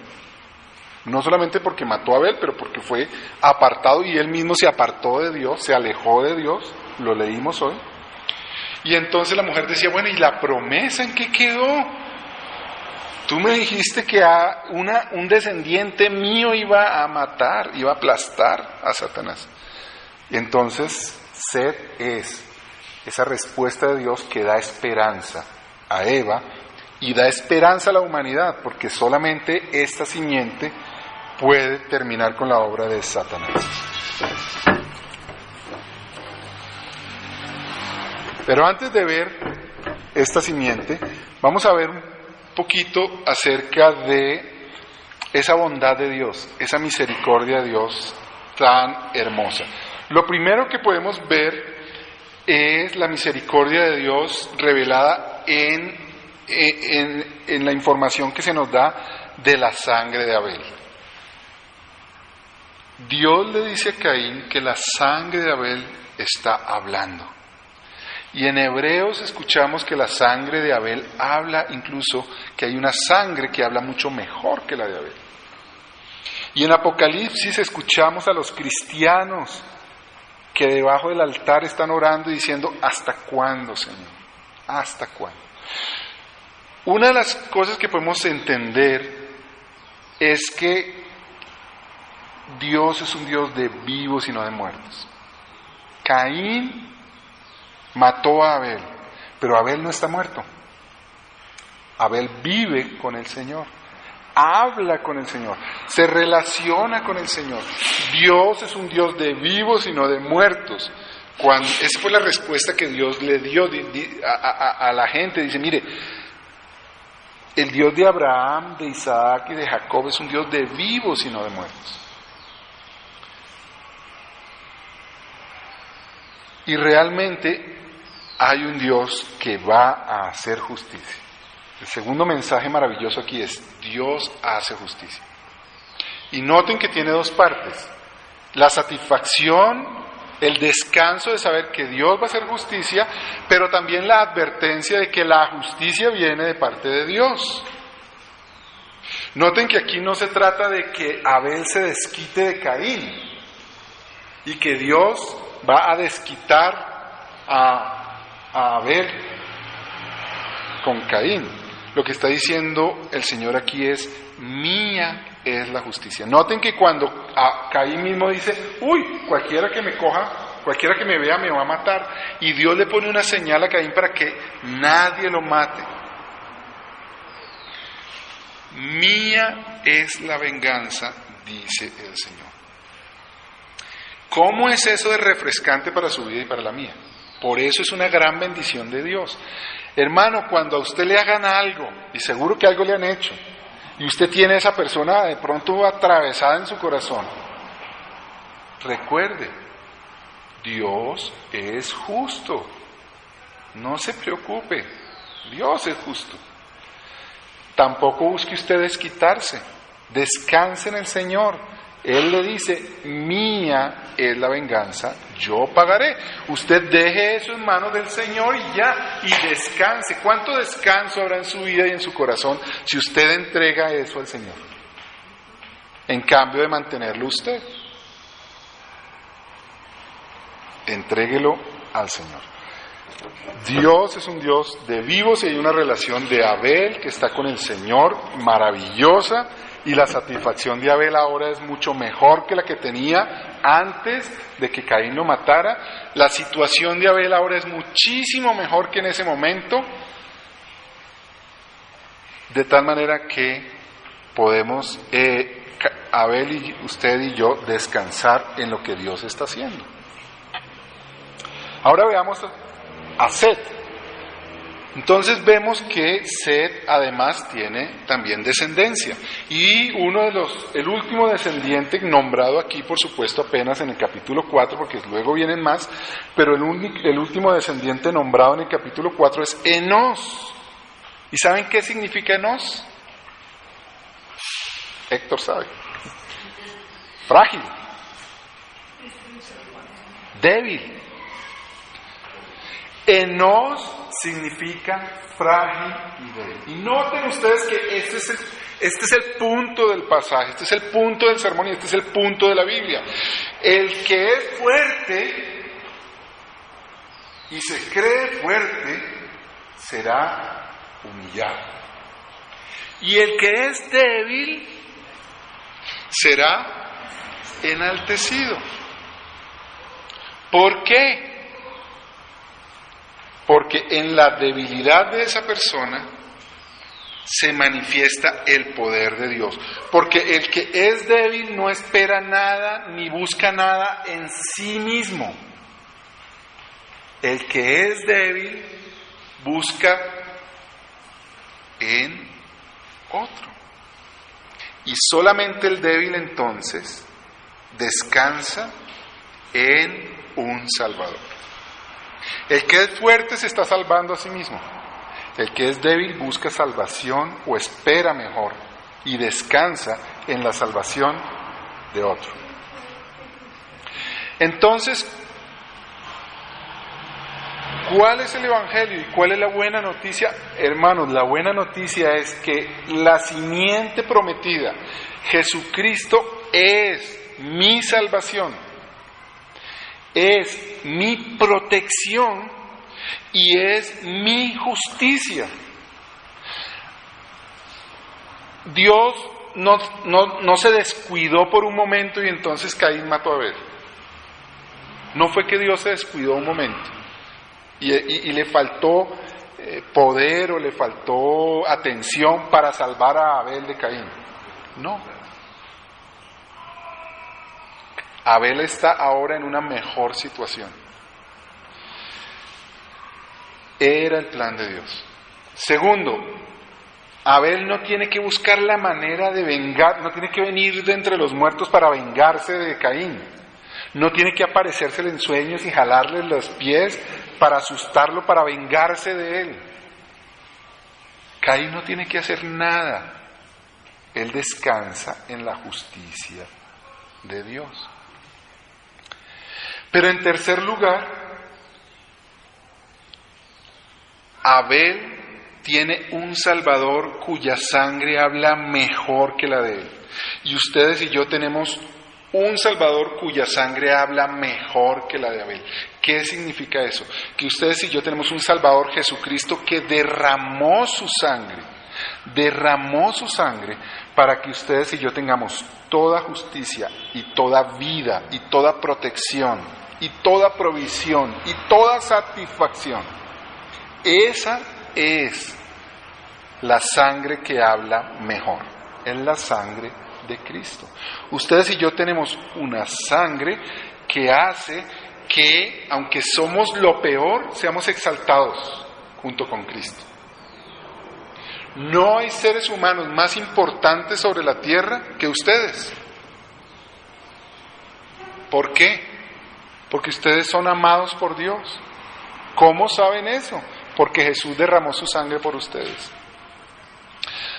no solamente porque mató a Abel, pero porque fue apartado y él mismo se apartó de Dios, se alejó de Dios, lo leímos hoy. Y entonces la mujer decía, bueno, ¿y la promesa en qué quedó? Tú me dijiste que un descendiente mío iba a matar, iba a aplastar a Satanás. Y entonces Sed es esa respuesta de Dios que da esperanza a Eva y da esperanza a la humanidad, porque solamente esta simiente puede terminar con la obra de Satanás. Pero antes de ver esta simiente, vamos a ver un poquito acerca de esa bondad de Dios, esa misericordia de Dios tan hermosa. Lo primero que podemos ver es la misericordia de Dios revelada en la información que se nos da de la sangre de Abel. Dios le dice a Caín que la sangre de Abel está hablando. Y en Hebreos escuchamos que la sangre de Abel habla, incluso que hay una sangre que habla mucho mejor que la de Abel. Y en Apocalipsis escuchamos a los cristianos que debajo del altar están orando y diciendo, ¿hasta cuándo, Señor? ¿Hasta cuándo? Una de las cosas que podemos entender es que Dios es un Dios de vivos y no de muertos. Caín mató a Abel, pero Abel no está muerto. Abel vive con el Señor, habla con el Señor, se relaciona con el Señor. Dios es un Dios de vivos y no de muertos. Esa fue la respuesta que Dios le dio a la gente. Dice, mire, el Dios de Abraham, de Isaac y de Jacob es un Dios de vivos y no de muertos. Y realmente hay un Dios que va a hacer justicia. El segundo mensaje maravilloso aquí es, Dios hace justicia. Y noten que tiene dos partes. La satisfacción, el descanso de saber que Dios va a hacer justicia, pero también la advertencia de que la justicia viene de parte de Dios. Noten que aquí no se trata de que Abel se desquite de Caín y que Dios va a desquitar a Abel con Caín. Lo que está diciendo el Señor aquí es, mía es la justicia. Noten que cuando Caín mismo dice, uy, cualquiera que me coja, cualquiera que me vea me va a matar, y Dios le pone una señal a Caín para que nadie lo mate. Mía es la venganza, dice el Señor. ¿Cómo es eso de refrescante para su vida y para la mía? Por eso es una gran bendición de Dios. Hermano, cuando a usted le hagan algo, y seguro que algo le han hecho, y usted tiene a esa persona de pronto atravesada en su corazón, recuerde, Dios es justo. No se preocupe, Dios es justo. Tampoco busque usted desquitarse, descanse en el Señor. Él le dice, mía es la venganza, yo pagaré. Usted deje eso en manos del Señor y ya, y descanse. ¿Cuánto descanso habrá en su vida y en su corazón si usted entrega eso al Señor? En cambio de mantenerlo usted, entréguelo al Señor. Dios es un Dios de vivos y hay una relación de Abel que está con el Señor maravillosa, y la satisfacción de Abel ahora es mucho mejor que la que tenía antes de que Caín lo matara. La situación de Abel ahora es muchísimo mejor que en ese momento, de tal manera que podemos, Abel y usted y yo, descansar en lo que Dios está haciendo. Ahora veamos a Set. Entonces vemos que Set además tiene también descendencia, y el último descendiente nombrado aquí, por supuesto apenas en el capítulo 4, porque luego vienen más, pero el último descendiente nombrado en el capítulo 4 es Enós. ¿Y saben qué significa Enós? Héctor sabe. Frágil, débil. Enós significa frágil y débil. Y noten ustedes que este es el punto del pasaje, este es el punto del sermón y este es el punto de la Biblia. El que es fuerte y se cree fuerte será humillado. Y el que es débil será enaltecido. ¿Por qué? Porque en la debilidad de esa persona se manifiesta el poder de Dios. Porque el que es débil no espera nada ni busca nada en sí mismo. El que es débil busca en otro. Y solamente el débil entonces descansa en un Salvador. El que es fuerte se está salvando a sí mismo. El que es débil busca salvación o espera mejor y descansa en la salvación de otro. Entonces, ¿cuál es el Evangelio y cuál es la buena noticia? Hermanos, la buena noticia es que la simiente prometida, Jesucristo, es mi salvación. Es mi protección y es mi justicia. Dios no se descuidó por un momento y entonces Caín mató a Abel. No fue que Dios se descuidó un momento y le faltó poder o le faltó atención para salvar a Abel de Caín. No. Abel está ahora en una mejor situación. Era el plan de Dios. Segundo, Abel no tiene que buscar la manera de vengar, no tiene que venir de entre los muertos para vengarse de Caín. No tiene que aparecérsele en sueños y jalarle los pies para asustarlo, para vengarse de él. Caín no tiene que hacer nada. Él descansa en la justicia de Dios. Pero en tercer lugar, Abel tiene un Salvador cuya sangre habla mejor que la de él. Y ustedes y yo tenemos un Salvador cuya sangre habla mejor que la de Abel. ¿Qué significa eso? Que ustedes y yo tenemos un Salvador, Jesucristo, que derramó su sangre derramó su sangre para que ustedes y yo tengamos toda justicia y toda vida y toda protección y toda provisión y toda satisfacción. Esa es la sangre que habla mejor, es la sangre de Cristo. Ustedes y yo tenemos una sangre que hace que, aunque somos lo peor, seamos exaltados junto con Cristo. No hay seres humanos más importantes sobre la tierra que ustedes. ¿Por qué? Porque ustedes son amados por Dios. ¿Cómo saben eso? Porque Jesús derramó su sangre por ustedes.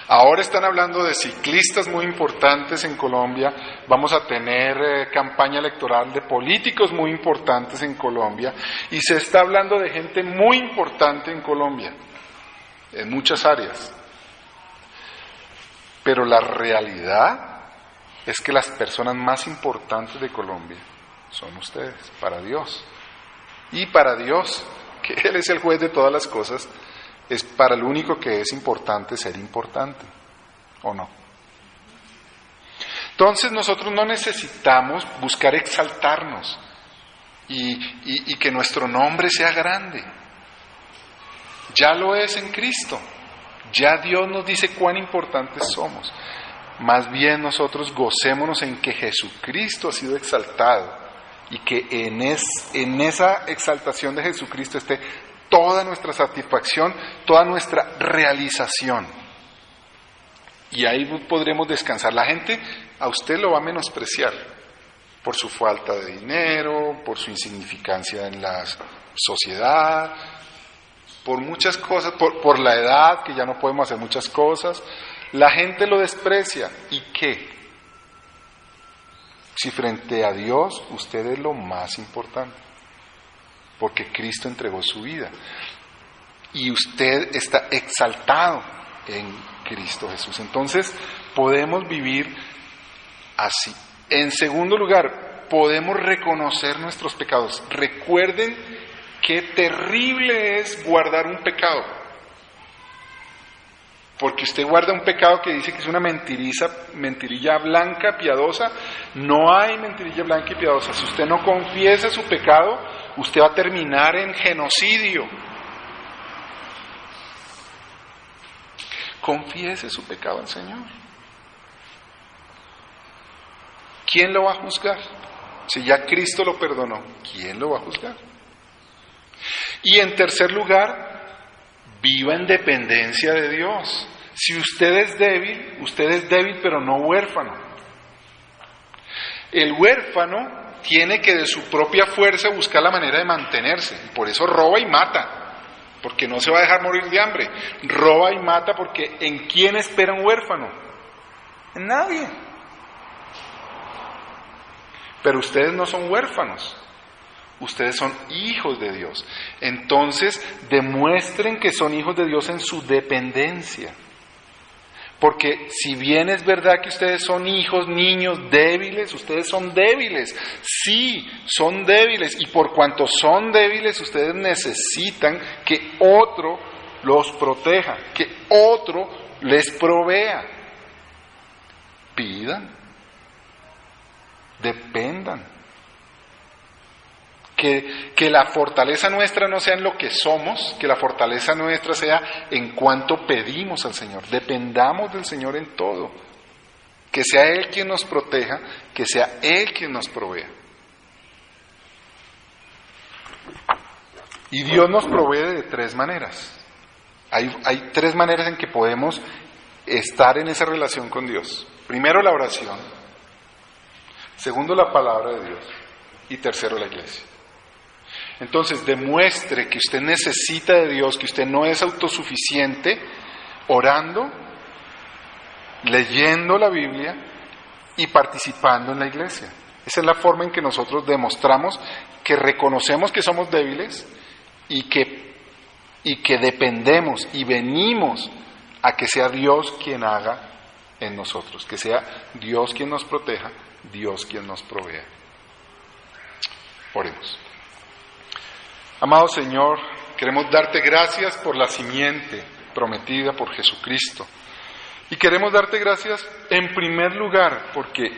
Ahora están hablando de ciclistas muy importantes en Colombia, vamos a tener campaña electoral de políticos muy importantes en Colombia, y se está hablando de gente muy importante en Colombia, en muchas áreas. Pero la realidad es que las personas más importantes de Colombia son ustedes, para Dios. Y para Dios, que Él es el juez de todas las cosas, es para el único que es importante ser importante, ¿o no? Entonces nosotros no necesitamos buscar exaltarnos y que nuestro nombre sea grande. Ya lo es en Cristo. Ya Dios nos dice cuán importantes somos. Más bien nosotros gocémonos en que Jesucristo ha sido exaltado y que en esa exaltación de Jesucristo esté toda nuestra satisfacción, toda nuestra realización. Y ahí podremos descansar. La gente a usted lo va a menospreciar por su falta de dinero, por su insignificancia en la sociedad, por muchas cosas, por la edad, que ya no podemos hacer muchas cosas. La gente lo desprecia. ¿Y qué? Si frente a Dios usted es lo más importante, porque Cristo entregó su vida y usted está exaltado en Cristo Jesús. Entonces podemos vivir así. En segundo lugar, podemos reconocer nuestros pecados. Recuerden qué terrible es guardar un pecado, porque usted guarda un pecado que dice que es una mentirilla blanca, piadosa. No hay mentirilla blanca y piadosa. Si usted no confiesa su pecado, usted va a terminar en genocidio. Confiese su pecado al Señor. ¿Quién lo va a juzgar? Si ya Cristo lo perdonó, ¿quién lo va a juzgar? Y en tercer lugar, viva en dependencia de Dios. Si usted es débil pero no huérfano. El huérfano tiene que de su propia fuerza buscar la manera de mantenerse, y por eso roba y mata, porque no se va a dejar morir de hambre. Roba y mata porque ¿en quién espera un huérfano? En nadie. Pero ustedes no son huérfanos, ustedes son hijos de Dios. Entonces demuestren que son hijos de Dios en su dependencia. Porque si bien es verdad que ustedes son hijos, niños débiles, ustedes son débiles. Sí, son débiles. Y por cuanto son débiles, ustedes necesitan que otro los proteja, que otro les provea. Pidan, dependan. Que la fortaleza nuestra no sea en lo que somos, que la fortaleza nuestra sea en cuanto pedimos al Señor. Dependamos del Señor en todo. Que sea Él quien nos proteja, que sea Él quien nos provea. Y Dios nos provee de tres maneras. Hay tres maneras en que podemos estar en esa relación con Dios. Primero, la oración. Segundo, la palabra de Dios. Y tercero, la iglesia. Entonces, demuestre que usted necesita de Dios, que usted no es autosuficiente, orando, leyendo la Biblia y participando en la iglesia. Esa es la forma en que nosotros demostramos que reconocemos que somos débiles y que dependemos y venimos a que sea Dios quien haga en nosotros, que sea Dios quien nos proteja, Dios quien nos provea. Oremos. Amado Señor, queremos darte gracias por la simiente prometida por Jesucristo, Y queremos darte gracias en primer lugar porque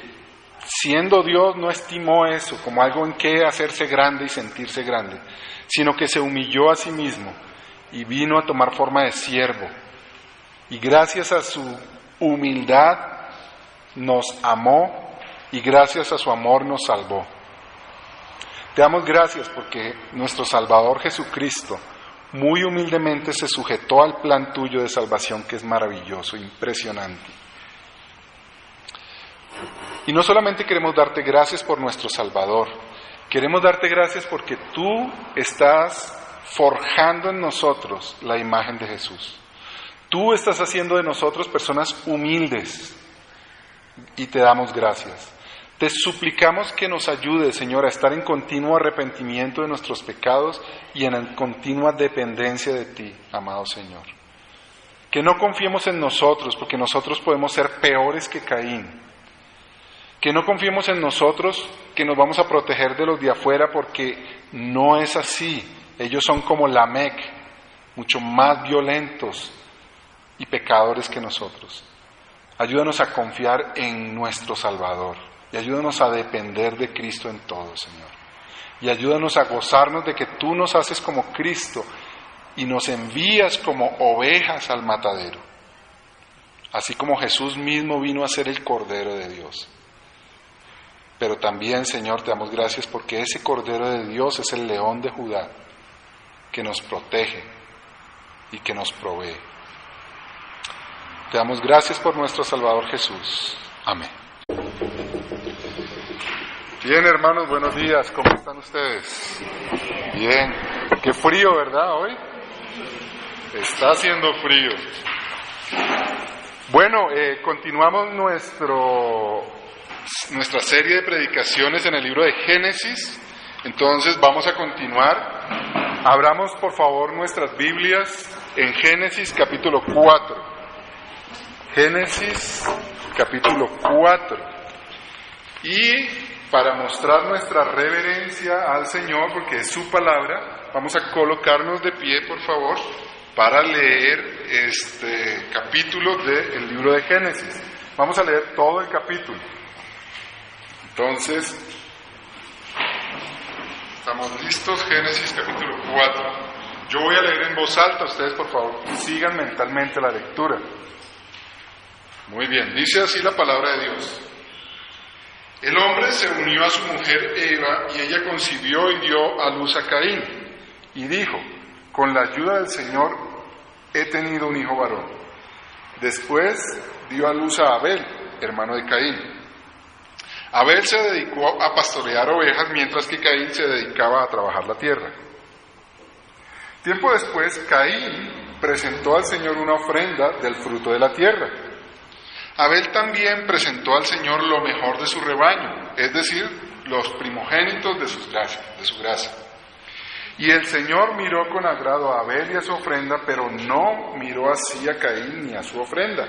siendo Dios no estimó eso como algo en que hacerse grande y sentirse grande, sino que se humilló a sí mismo y vino a tomar forma de siervo. Y gracias a su humildad nos amó y gracias a su amor nos salvó. Te damos gracias porque nuestro Salvador Jesucristo muy humildemente se sujetó al plan tuyo de salvación, que es maravilloso, impresionante. Y no solamente queremos darte gracias por nuestro Salvador, queremos darte gracias porque tú estás forjando en nosotros la imagen de Jesús. Tú estás haciendo de nosotros personas humildes y te damos gracias. Te suplicamos que nos ayudes, Señor, a estar en continuo arrepentimiento de nuestros pecados y en continua dependencia de ti, amado Señor. Que no confiemos en nosotros, porque nosotros podemos ser peores que Caín. Que no confiemos en nosotros, que nos vamos a proteger de los de afuera, porque no es así. Ellos son como Lamec, mucho más violentos y pecadores que nosotros. Ayúdanos a confiar en nuestro Salvador. Y ayúdanos a depender de Cristo en todo, Señor. Y ayúdanos a gozarnos de que tú nos haces como Cristo y nos envías como ovejas al matadero. Así como Jesús mismo vino a ser el Cordero de Dios. Pero también, Señor, te damos gracias porque ese Cordero de Dios es el León de Judá, que nos protege y que nos provee. Te damos gracias por nuestro Salvador Jesús. Amén. Bien, hermanos, buenos días. ¿Cómo están ustedes? Bien. Qué frío, ¿verdad, hoy? Está haciendo frío. Bueno, continuamos nuestra serie de predicaciones en el libro de Génesis. Entonces vamos a continuar. Abramos, por favor, nuestras Biblias en Génesis capítulo 4. Génesis capítulo 4. Y para mostrar nuestra reverencia al Señor, porque es su palabra, vamos a colocarnos de pie, por favor, para leer este capítulo del libro de Génesis. Vamos a leer todo el capítulo. Entonces, ¿estamos listos? Génesis capítulo 4. Yo voy a leer en voz alta, ustedes por favor sigan mentalmente la lectura. Muy bien, dice así la palabra de Dios. El hombre se unió a su mujer Eva y ella concibió y dio a luz a Caín. Y dijo, con la ayuda del Señor he tenido un hijo varón. Después dio a luz a Abel, hermano de Caín. Abel se dedicó a pastorear ovejas mientras que Caín se dedicaba a trabajar la tierra. Tiempo después, Caín presentó al Señor una ofrenda del fruto de la tierra. Abel también presentó al Señor lo mejor de su rebaño, es decir, los primogénitos de su grasa. Y el Señor miró con agrado a Abel y a su ofrenda, pero no miró así a Caín ni a su ofrenda.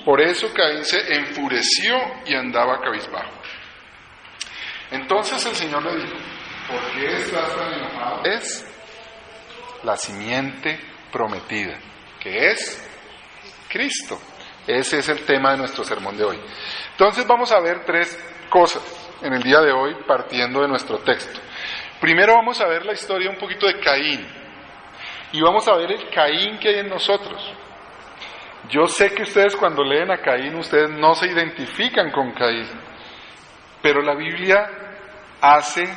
Por eso Caín se enfureció y andaba cabizbajo. Entonces el Señor le dijo, ¿por qué estás tan enojado? Es la simiente prometida, que es Cristo. Ese es el tema de nuestro sermón de hoy. Entonces vamos a ver tres cosas en el día de hoy partiendo de nuestro texto. Primero vamos a ver la historia un poquito de Caín. Y vamos a ver el Caín que hay en nosotros. Yo sé que ustedes cuando leen a Caín, ustedes no se identifican con Caín. Pero la Biblia hace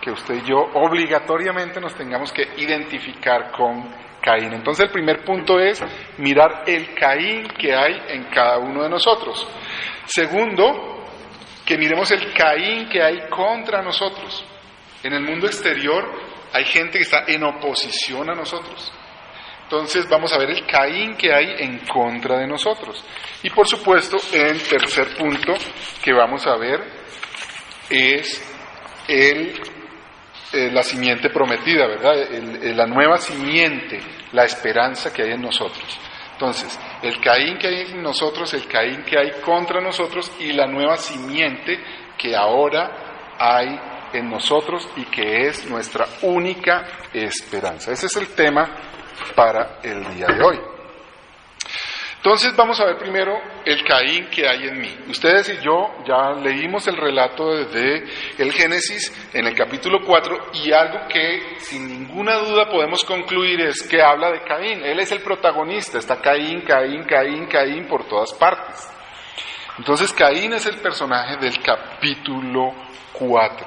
que usted y yo obligatoriamente nos tengamos que identificar con Caín. Entonces el primer punto es mirar el Caín que hay en cada uno de nosotros. Segundo, que miremos el Caín que hay contra nosotros. En el mundo exterior hay gente que está en oposición a nosotros. Entonces vamos a ver el Caín que hay en contra de nosotros. Y por supuesto, el tercer punto que vamos a ver es la simiente prometida, ¿verdad? La nueva simiente, la esperanza que hay en nosotros. Entonces, el Caín que hay en nosotros, el Caín que hay contra nosotros y la nueva simiente que ahora hay en nosotros y que es nuestra única esperanza. Ese es el tema para el día de hoy. Entonces vamos a ver primero el Caín que hay en mí. Ustedes y yo ya leímos el relato desde el Génesis en el capítulo 4 y algo que sin ninguna duda podemos concluir es que habla de Caín. Él es el protagonista, está Caín, Caín, Caín, Caín por todas partes. Entonces Caín es el personaje del capítulo 4.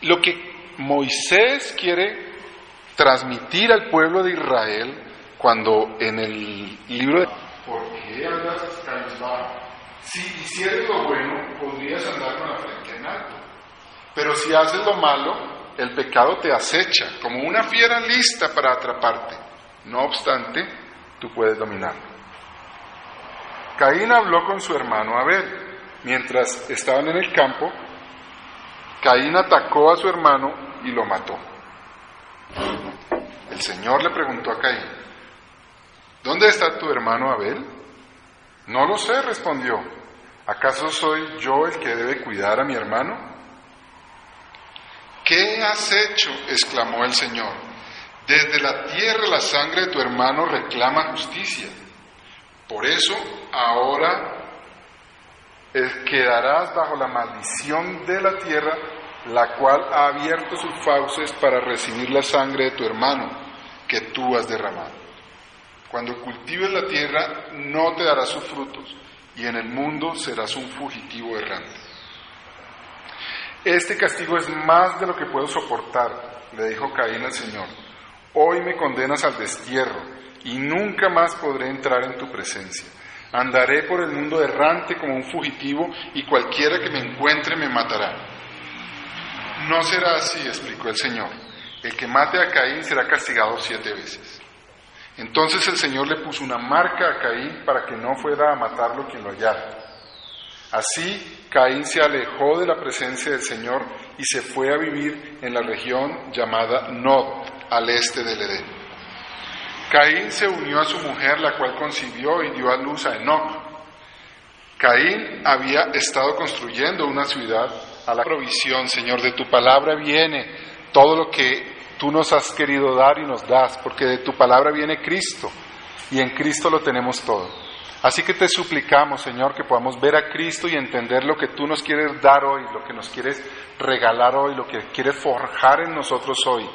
Lo que Moisés quiere transmitir al pueblo de Israel cuando en el libro de ¿por qué andas cabizbajo? Si hicieres lo bueno, podrías andar con la frente en alto. Pero si haces lo malo, el pecado te acecha como una fiera lista para atraparte. No obstante, tú puedes dominarlo. Caín habló con su hermano Abel. Mientras estaban en el campo, Caín atacó a su hermano y lo mató. El Señor le preguntó a Caín: ¿dónde está tu hermano Abel? No lo sé, respondió. ¿Acaso soy yo el que debe cuidar a mi hermano? ¿Qué has hecho?, exclamó el Señor. Desde la tierra la sangre de tu hermano reclama justicia. Por eso ahora quedarás bajo la maldición de la tierra, la cual ha abierto sus fauces para recibir la sangre de tu hermano que tú has derramado. Cuando cultives la tierra, no te dará sus frutos, y en el mundo serás un fugitivo errante. Este castigo es más de lo que puedo soportar, le dijo Caín al Señor. Hoy me condenas al destierro, y nunca más podré entrar en tu presencia. Andaré por el mundo errante como un fugitivo, y cualquiera que me encuentre me matará. No será así, explicó el Señor. El que mate a Caín será castigado 7 veces. Entonces el Señor le puso una marca a Caín para que no fuera a matarlo quien lo hallara. Así Caín se alejó de la presencia del Señor y se fue a vivir en la región llamada Nod, al este del Edén. Caín se unió a su mujer, la cual concibió y dio a luz a Enoc. Caín había estado construyendo una ciudad a la provisión. Señor, de tu palabra viene todo lo que tú nos has querido dar y nos das, porque de tu palabra viene Cristo, y en Cristo lo tenemos todo. Así que te suplicamos, Señor, que podamos ver a Cristo y entender lo que tú nos quieres dar hoy, lo que nos quieres regalar hoy, lo que quieres forjar en nosotros hoy,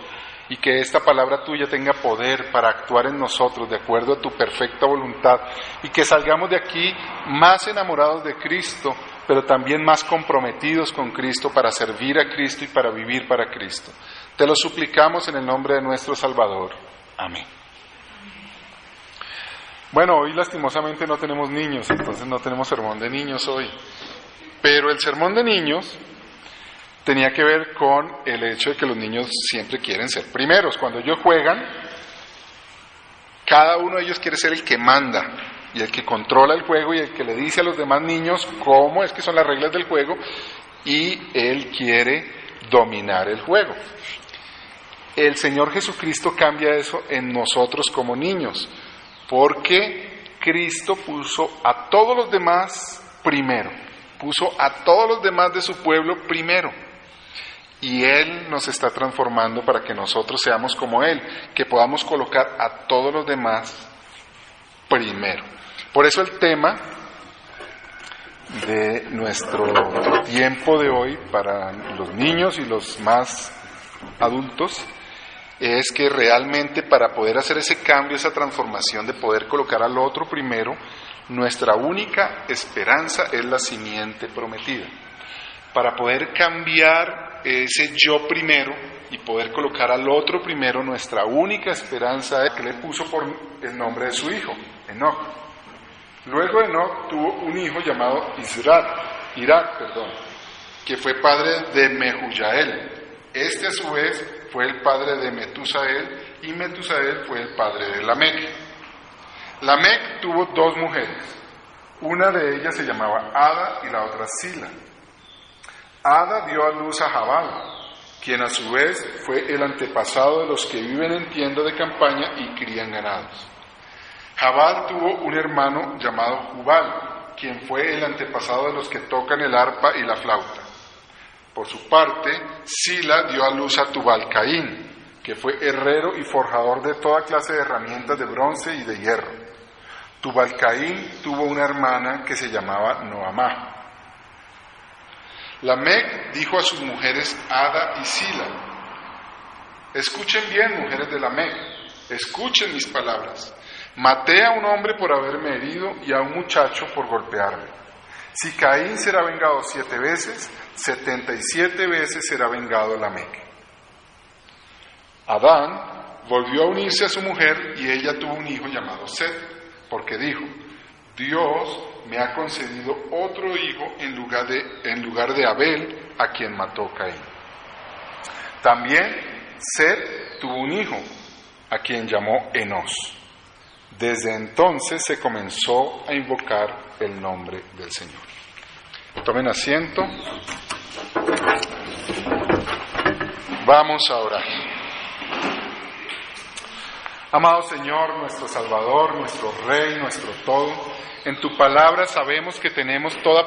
y que esta palabra tuya tenga poder para actuar en nosotros de acuerdo a tu perfecta voluntad, y que salgamos de aquí más enamorados de Cristo, pero también más comprometidos con Cristo para servir a Cristo y para vivir para Cristo. Te lo suplicamos en el nombre de nuestro Salvador. Amén. Bueno, hoy lastimosamente no tenemos niños, entonces no tenemos sermón de niños hoy. Pero el sermón de niños tenía que ver con el hecho de que los niños siempre quieren ser primeros. Cuando ellos juegan, cada uno de ellos quiere ser el que manda y el que controla el juego y el que le dice a los demás niños cómo es que son las reglas del juego, y él quiere dominar el juego. El Señor Jesucristo cambia eso en nosotros como niños, porque Cristo puso a todos los demás primero, puso a todos los demás de su pueblo primero, y Él nos está transformando para que nosotros seamos como Él, que podamos colocar a todos los demás primero. Por eso el tema de nuestro tiempo de hoy para los niños y los más adultos es que realmente para poder hacer ese cambio, esa transformación de poder colocar al otro primero, nuestra única esperanza es la simiente prometida. Para poder cambiar ese yo primero y poder colocar al otro primero, nuestra única esperanza es que le puso por el nombre de su hijo, Enoc. Luego Enoc tuvo un hijo llamado Irak, que fue padre de Mehujael. Este a su vez fue el padre de Metusael, y Metusael fue el padre de Lamec. Lamec tuvo 2 mujeres. Una de ellas se llamaba Ada y la otra Sila. Ada dio a luz a Jabal, quien a su vez fue el antepasado de los que viven en tienda de campaña y crían ganados. Jabal tuvo un hermano llamado Jubal, quien fue el antepasado de los que tocan el arpa y la flauta. Por su parte, Sila dio a luz a Tubal-Caín, que fue herrero y forjador de toda clase de herramientas de bronce y de hierro. Tubal-Caín tuvo una hermana que se llamaba Noamá. Lamec dijo a sus mujeres Ada y Sila: escuchen bien, mujeres de Lamec, escuchen mis palabras. Maté a un hombre por haberme herido y a un muchacho por golpearme. Si Caín será vengado 7 veces, 77 veces será vengado Lamec. Adán volvió a unirse a su mujer y ella tuvo un hijo llamado Set, porque dijo: Dios me ha concedido otro hijo en lugar de Abel, a quien mató Caín. También Set tuvo un hijo, a quien llamó Enos. Desde entonces se comenzó a invocar el nombre del Señor. Tomen asiento. Vamos a orar. Amado Señor, nuestro Salvador, nuestro Rey, nuestro todo, en tu palabra sabemos que tenemos toda